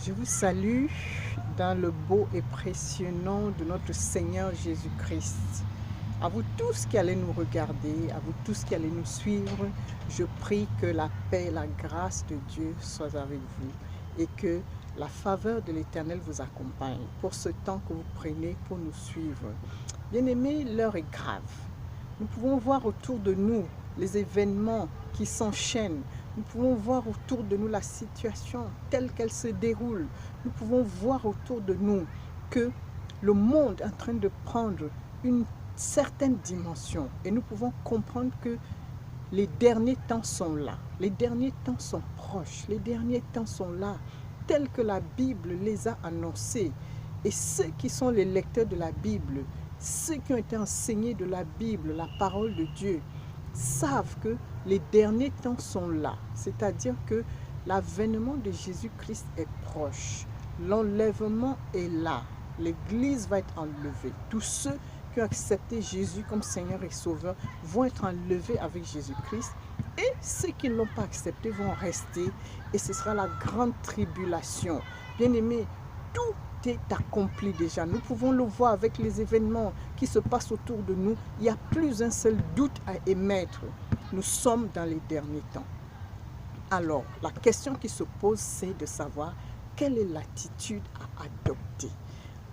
Je vous salue dans le beau et précieux nom de notre Seigneur Jésus-Christ. À vous tous qui allez nous regarder, à vous tous qui allez nous suivre, je prie que la paix et la grâce de Dieu soient avec vous et que la faveur de l'Éternel vous accompagne pour ce temps que vous prenez pour nous suivre. Bien-aimés, l'heure est grave. Nous pouvons voir autour de nous les événements qui s'enchaînent. Nous pouvons voir autour de nous la situation telle qu'elle se déroule. Nous pouvons voir autour de nous que le monde est en train de prendre une certaine dimension. Et nous pouvons comprendre que les derniers temps sont là. Les derniers temps sont proches. Les derniers temps sont là, tels que la Bible les a annoncés. Et ceux qui sont les lecteurs de la Bible, ceux qui ont été enseignés de la Bible, la parole de Dieu, savent que les derniers temps sont là. C'est-à-dire que l'avènement de Jésus-Christ est proche. L'enlèvement est là. L'Église va être enlevée. Tous ceux qui ont accepté Jésus comme Seigneur et Sauveur vont être enlevés avec Jésus-Christ. Et ceux qui ne l'ont pas accepté vont rester. Et ce sera la grande tribulation. Bien-aimés, tout est accompli déjà. Nous pouvons le voir avec les événements qui se passent autour de nous. Il n'y a plus un seul doute à émettre. Nous sommes dans les derniers temps. Alors, la question qui se pose, c'est de savoir quelle est l'attitude à adopter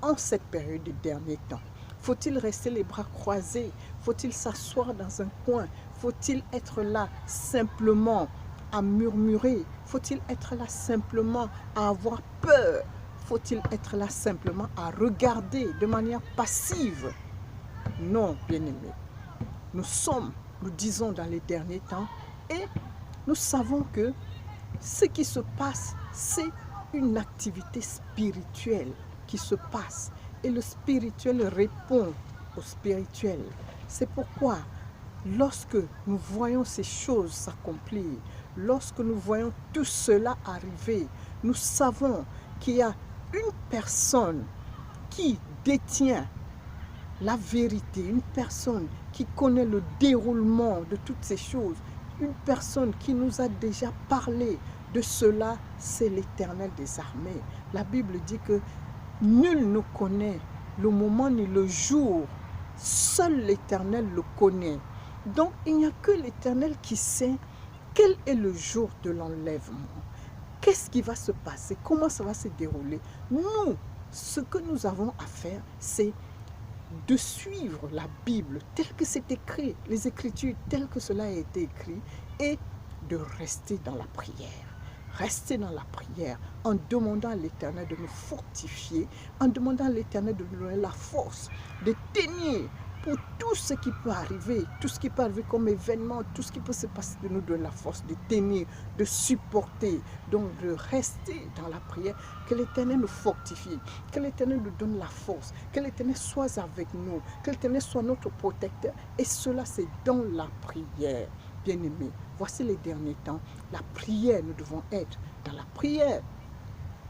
en cette période de derniers temps. Faut-il rester les bras croisés? Faut-il s'asseoir dans un coin? Faut-il être là simplement à murmurer? Faut-il être là simplement à avoir peur? Faut-il être là simplement à regarder de manière passive? Non, bien-aimés. Nous disons dans les derniers temps, et nous savons que ce qui se passe, c'est une activité spirituelle qui se passe. Et le spirituel répond au spirituel. C'est pourquoi, lorsque nous voyons ces choses s'accomplir, lorsque nous voyons tout cela arriver, nous savons qu'il y a une personne qui détient la vérité, une personne qui connaît le déroulement de toutes ces choses, une personne qui nous a déjà parlé de cela, c'est l'Éternel des armées. La Bible dit que nul ne connaît le moment ni le jour, seul l'Éternel le connaît. Donc il n'y a que l'Éternel qui sait quel est le jour de l'enlèvement. Qu'est-ce qui va se passer? Comment ça va se dérouler? Nous, ce que nous avons à faire, c'est de suivre la Bible telle que c'est écrit, les Écritures telles que cela a été écrit, et de rester dans la prière. Rester dans la prière en demandant à l'Éternel de nous fortifier, en demandant à l'Éternel de nous donner la force de tenir pour tout ce qui peut arriver, tout ce qui peut arriver comme événement, tout ce qui peut se passer, de nous donner la force de tenir, de supporter, donc de rester dans la prière, que l'Éternel nous fortifie, que l'Éternel nous donne la force, que l'Éternel soit avec nous, que l'Éternel soit notre protecteur, et cela c'est dans la prière. Bien-aimés, voici les derniers temps, la prière, nous devons être dans la prière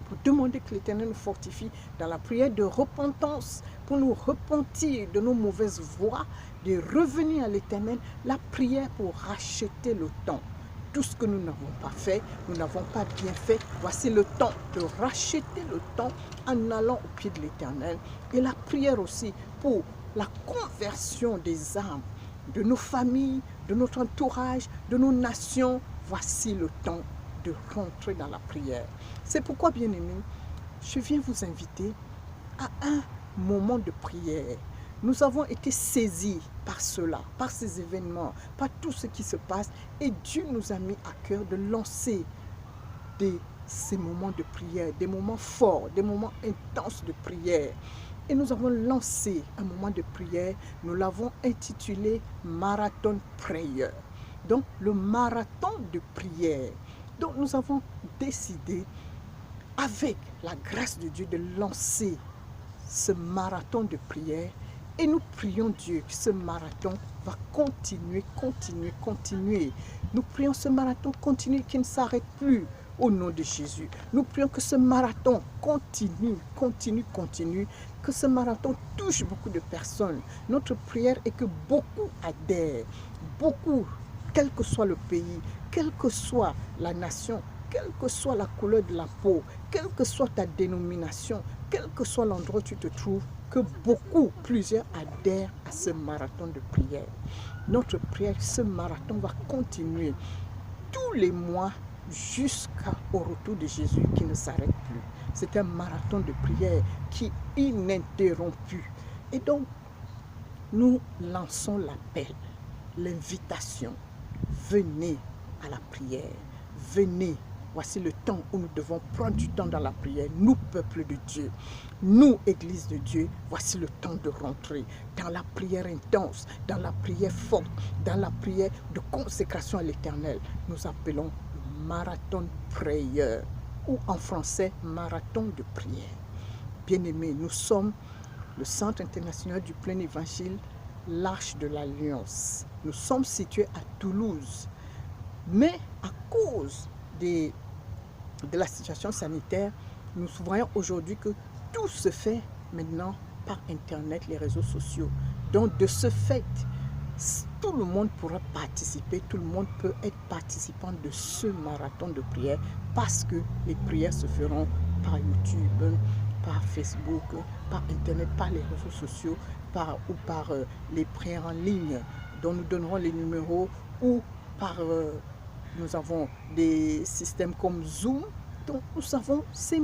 pour demander que l'Éternel nous fortifie, dans la prière de repentance, pour nous repentir de nos mauvaises voies, de revenir à l'Éternel, la prière pour racheter le temps. Tout ce que nous n'avons pas fait, nous n'avons pas bien fait, voici le temps de racheter le temps en allant au pied de l'Éternel. Et la prière aussi pour la conversion des âmes, de nos familles, de notre entourage, de nos nations. Voici le temps de rentrer dans la prière. C'est pourquoi, bien-aimés, je viens vous inviter à un moment de prière. Nous avons été saisis par cela, par ces événements, par tout ce qui se passe, et Dieu nous a mis à cœur de lancer ces moments de prière, des moments forts, des moments intenses de prière. Et nous avons lancé un moment de prière, nous l'avons intitulé Marathon Prayer. Donc, le marathon de prière. Donc, nous avons décidé, avec la grâce de Dieu, de lancer ce marathon de prière. Et nous prions Dieu que ce marathon va continuer. Nous prions ce marathon continue, qui ne s'arrête plus au nom de Jésus. Nous prions que ce marathon continue, que ce marathon touche beaucoup de personnes. Notre prière est que beaucoup adhèrent, beaucoup, quel que soit le pays, quelle que soit la nation, quelle que soit la couleur de la peau, quelle que soit ta dénomination, quel que soit l'endroit où tu te trouves, que plusieurs adhèrent à ce marathon de prière. Notre prière, ce marathon va continuer tous les mois jusqu'au retour de Jésus qui ne s'arrête plus. C'est un marathon de prière qui est ininterrompu. Et donc, nous lançons l'appel, l'invitation. Venez à la prière. Venez. Voici le temps où nous devons prendre du temps dans la prière. Nous, peuple de Dieu, nous, Église de Dieu, voici le temps de rentrer dans la prière intense, dans la prière forte, dans la prière de consécration à l'Éternel. Nous appelons le marathon prière, ou en français, marathon de prière. Bien-aimés, nous sommes le Centre international du plein évangile, l'Arche de l'Alliance. Nous sommes situés à Toulouse, mais à cause de la situation sanitaire, nous voyons aujourd'hui que tout se fait maintenant par Internet, les réseaux sociaux. Donc, de ce fait, tout le monde pourra participer, tout le monde peut être participant de ce marathon de prière parce que les prières se feront par YouTube, par Facebook, par Internet, par les réseaux sociaux, par les prières en ligne dont nous donnerons les numéros ou par... nous avons des systèmes comme Zoom. Donc, nous avons ces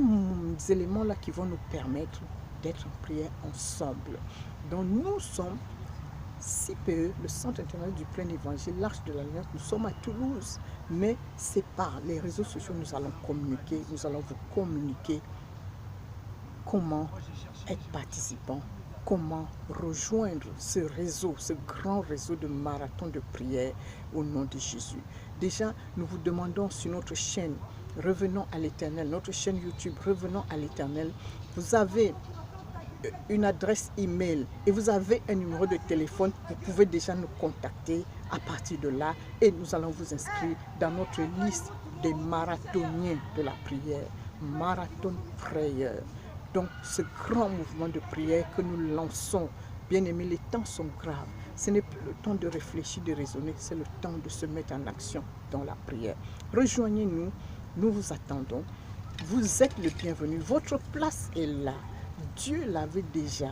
éléments-là qui vont nous permettre d'être en prière ensemble. Donc, nous sommes CPE, le Centre international du plein évangile, l'Arche de l'Alliance. Nous sommes à Toulouse, mais c'est par les réseaux sociaux que nous allons communiquer. Nous allons vous communiquer comment être participant, comment rejoindre ce réseau, ce grand réseau de marathon de prière au nom de Jésus. Déjà, nous vous demandons sur notre chaîne, Revenons à l'Éternel, notre chaîne YouTube, Revenons à l'Éternel, vous avez une adresse email et vous avez un numéro de téléphone. Vous pouvez déjà nous contacter à partir de là et nous allons vous inscrire dans notre liste des marathoniens de la prière, Marathon Prayer. Donc, ce grand mouvement de prière que nous lançons, bien aimés, les temps sont graves. Ce n'est plus le temps de réfléchir, de raisonner, c'est le temps de se mettre en action dans la prière. Rejoignez-nous, nous vous attendons. Vous êtes le bienvenu, votre place est là. Dieu l'avait déjà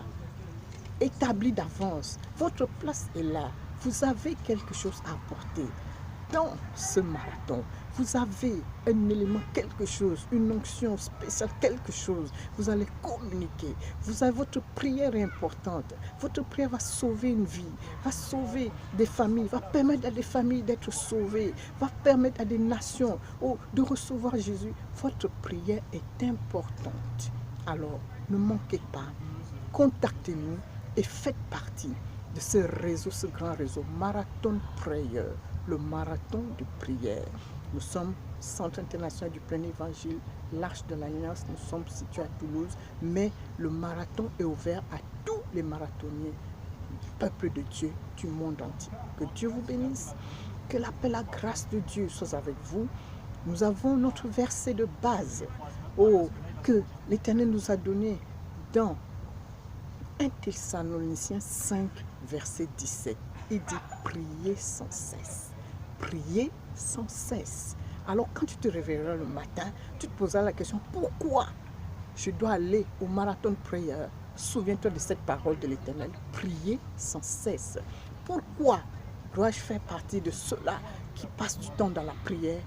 établi d'avance. Votre place est là. Vous avez quelque chose à apporter dans ce marathon. Vous avez un élément, quelque chose, une onction spéciale, quelque chose. Vous allez communiquer. Votre prière est importante. Votre prière va sauver une vie, va sauver des familles, va permettre à des familles d'être sauvées, va permettre à des nations de recevoir Jésus. Votre prière est importante. Alors, ne manquez pas, contactez-nous et faites partie de ce réseau, ce grand réseau, Marathon Prayer, le marathon de prière. Nous sommes Centre international du plein évangile, l'Arche de l'Alliance, nous sommes situés à Toulouse, mais le marathon est ouvert à tous les marathoniens du peuple de Dieu du monde entier. Que Dieu vous bénisse, que la paix, la grâce de Dieu soit avec vous. Nous avons notre verset de base, que l'Éternel nous a donné dans 1 Thessaloniciens 5, verset 17. Il dit priez sans cesse. Priez sans cesse. Alors quand tu te réveilleras le matin, tu te poseras la question, pourquoi je dois aller au marathon de prière? Souviens-toi de cette parole de l'Éternel. Priez sans cesse. Pourquoi dois-je faire partie de ceux-là qui passent du temps dans la prière?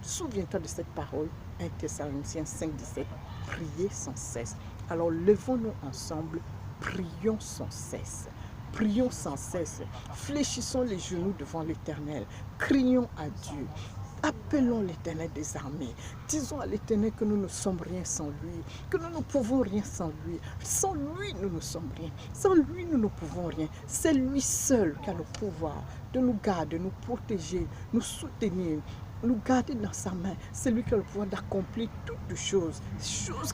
Souviens-toi de cette parole. 1 Thessaloniciens 5, 17. Priez sans cesse. Alors levons-nous ensemble, prions sans cesse. Prions sans cesse. Fléchissons les genoux devant l'Éternel. Crions à Dieu. Appelons l'Éternel des armées. Disons à l'Éternel que nous ne sommes rien sans lui, que nous ne pouvons rien sans lui. Sans lui, nous ne sommes rien. Sans lui, nous ne pouvons rien. C'est lui seul qui a le pouvoir de nous garder, nous protéger, nous soutenir, nous garder dans sa main. C'est lui qui a le pouvoir d'accomplir toutes choses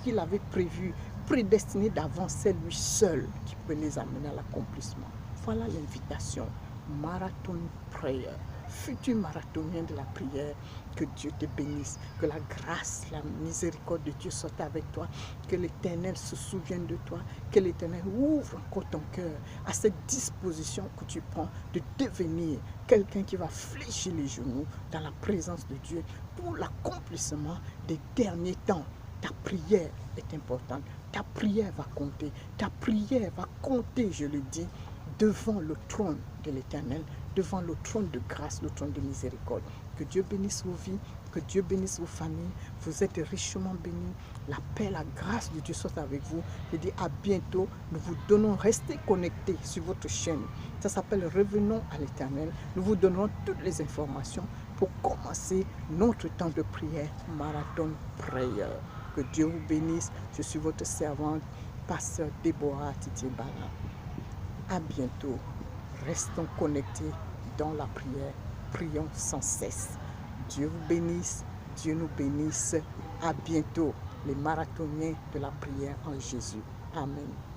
qu'il avait prévues, prédestinées d'avance. C'est lui seul qui peut les amener à l'accomplissement. Voilà l'invitation. Marathon Prayer. futur marathonien de la prière. Que Dieu te bénisse, que la grâce, la miséricorde de Dieu soit avec toi, que l'Éternel se souvienne de toi, que l'Éternel ouvre encore ton cœur à cette disposition que tu prends de devenir quelqu'un qui va fléchir les genoux dans la présence de Dieu pour l'accomplissement des derniers temps. Ta prière est importante, ta prière va compter, ta prière va compter, je le dis, devant le trône de l'Éternel, devant le trône de grâce, le trône de miséricorde. Que Dieu bénisse vos vies, que Dieu bénisse vos familles. Vous êtes richement bénis. La paix, la grâce de Dieu soit avec vous. Je dis à bientôt. Nous vous donnons, restez connectés sur votre chaîne. Ça s'appelle Revenons à l'Éternel. Nous vous donnerons toutes les informations pour commencer notre temps de prière, Marathon Prayer. Que Dieu vous bénisse. Je suis votre servante, Pasteur Déborah Titimbala. À bientôt. Restons connectés dans la prière. Prions sans cesse. Dieu vous bénisse. Dieu nous bénisse. À bientôt. Les marathoniens de la prière en Jésus. Amen.